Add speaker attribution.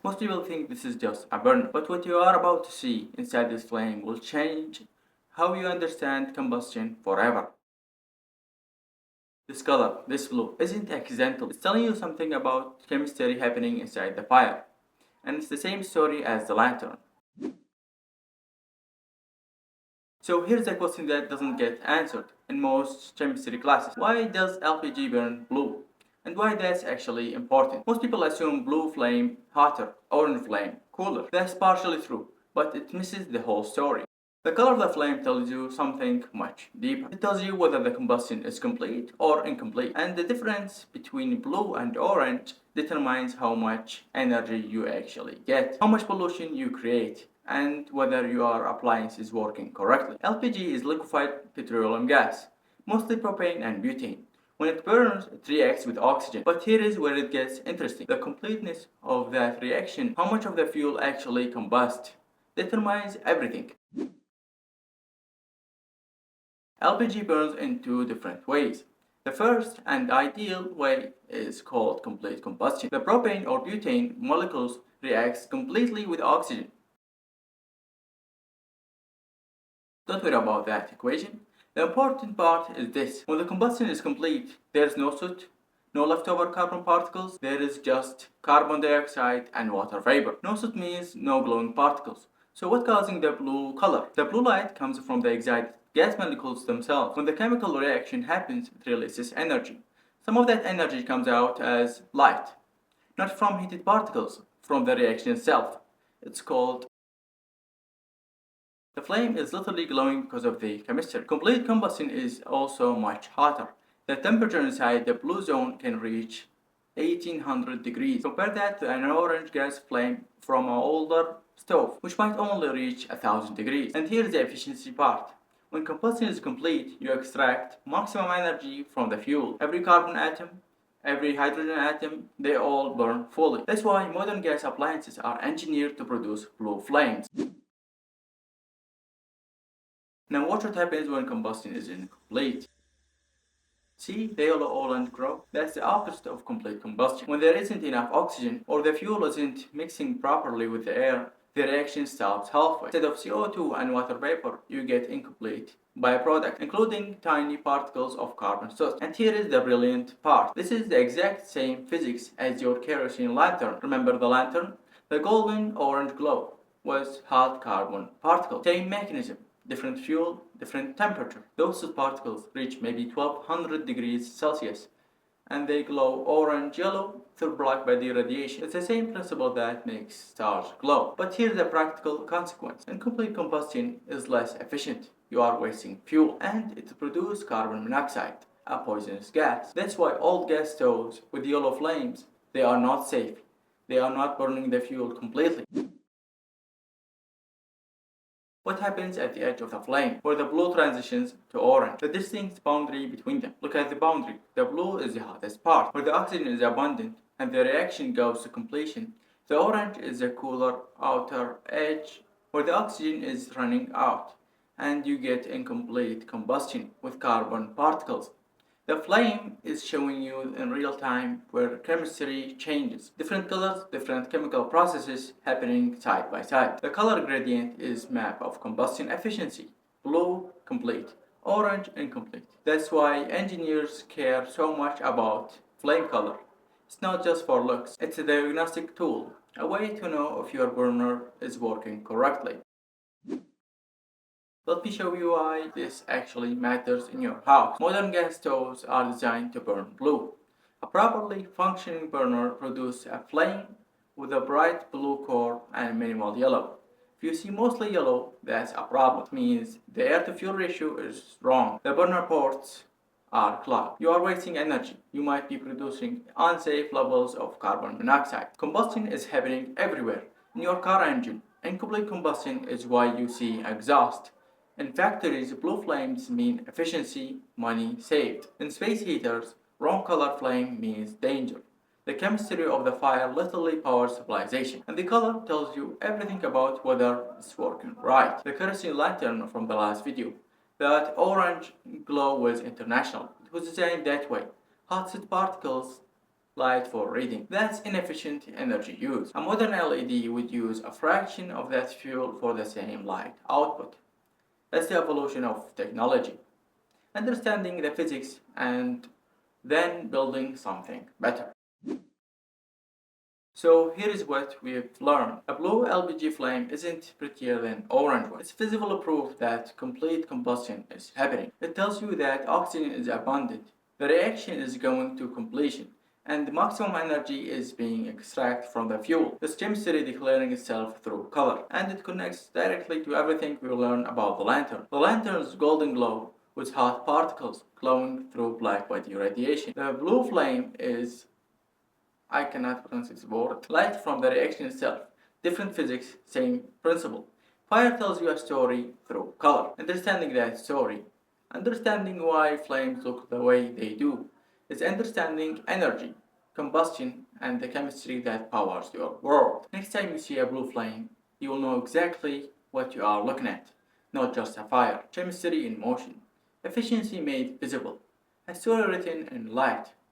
Speaker 1: Most people think this is just a burner, but what you are about to see inside this flame will change how you understand combustion forever. This color, this blue, isn't accidental. It's telling you something about chemistry happening inside the fire. And it's the same story as the lantern. So here's a question that doesn't get answered in most chemistry classes. Why does LPG burn blue? And why that's actually important. Most people assume blue flame hotter, orange flame cooler. That's partially true, but it misses the whole story. The color of the flame tells you something much deeper. It tells you whether the combustion is complete or incomplete. And the difference between blue and orange determines how much energy you actually get, how much pollution you create, and whether your appliance is working correctly. LPG is liquefied petroleum gas, mostly propane and butane. When it burns, it reacts with oxygen. But here is where it gets interesting. The completeness of that reaction, how much of the fuel actually combusts, determines everything. LPG burns in two different ways. The first and ideal way is called complete combustion. The propane or butane molecules react completely with oxygen. Don't worry about that equation. The important part is this. When the combustion is complete, there is no soot, no leftover carbon particles, there is just carbon dioxide and water vapor. No soot means no glowing particles. So what's causing the blue color? The blue light comes from the excited gas molecules themselves. When the chemical reaction happens, it releases energy. Some of that energy comes out as light, not from heated particles, from the reaction itself. It's called the flame is literally glowing because of the chemistry. Complete combustion is also much hotter. The temperature inside the blue zone can reach 1800 degrees. Compare that to an orange gas flame from an older stove, which might only reach 1000 degrees. And here's the efficiency part. When combustion is complete, you extract maximum energy from the fuel. Every carbon atom, every hydrogen atom, they all burn fully. That's why modern gas appliances are engineered to produce blue flames. Now watch what happens when combustion is incomplete. See the yellow orange glow? That's the opposite of complete combustion. When there isn't enough oxygen or the fuel isn't mixing properly with the air, the reaction stops halfway. Instead of CO2 and water vapor, you get incomplete byproduct, including tiny particles of carbon soot. And here is the brilliant part. This is the exact same physics as your kerosene lantern. Remember the lantern? The golden orange glow was hot carbon particles. Same mechanism. Different fuel, different temperature. Those particles reach maybe 1200 degrees Celsius and they glow orange-yellow through blackbody radiation. It's the same principle that makes stars glow. But here's the practical consequence. Incomplete combustion is less efficient. You are wasting fuel and it produces carbon monoxide, a poisonous gas. That's why old gas stoves with yellow flames, they are not safe. They are not burning the fuel completely. What happens at the edge of the flame, where the blue transitions to orange? The distinct boundary between them. Look at the boundary. The blue is the hottest part, where the oxygen is abundant and the reaction goes to completion. The orange is the cooler outer edge, where the oxygen is running out, and you get incomplete combustion with carbon particles. The flame is showing you in real time where chemistry changes. Different colors, different chemical processes happening side by side. The color gradient is map of combustion efficiency. Blue, complete. Orange, incomplete. That's why engineers care so much about flame color. It's not just for looks, it's a diagnostic tool, a way to know if your burner is working correctly. Let me show you why this actually matters in your house. Modern gas stoves are designed to burn blue. A properly functioning burner produces a flame with a bright blue core and minimal yellow. If you see mostly yellow, that's a problem. It means the air to fuel ratio is wrong. The burner ports are clogged. You are wasting energy. You might be producing unsafe levels of carbon monoxide. Combustion is happening everywhere. In your car engine, incomplete combustion is why you see exhaust. In factories, blue flames mean efficiency, money saved. In space heaters, wrong color flame means danger. The chemistry of the fire literally powers civilization, and the color tells you everything about whether it's working right. The kerosene lantern from the last video, that orange glow was international. It was designed that way. Hot soot particles light for reading. That's inefficient energy use. A modern LED would use a fraction of that fuel for the same light output. That's the evolution of technology. Understanding the physics and then building something better. So here is what we've learned. A blue LPG flame isn't prettier than orange one. It's visible proof that complete combustion is happening. It tells you that oxygen is abundant, the reaction is going to completion, and the maximum energy is being extracted from the fuel. The chemistry declaring itself through color, and it connects directly to everything we learn about the lantern. The lantern's golden glow with hot particles glowing through blackbody radiation. The blue flame is, I cannot pronounce this word. Light from the reaction itself. Different physics, same principle. Fire tells you a story through color. Understanding that story, understanding why flames look the way they do, is understanding energy, combustion, and the chemistry that powers your world. Next time you see a blue flame, you will know exactly what you are looking at. Not just a fire, chemistry in motion, efficiency made visible, a story written in light.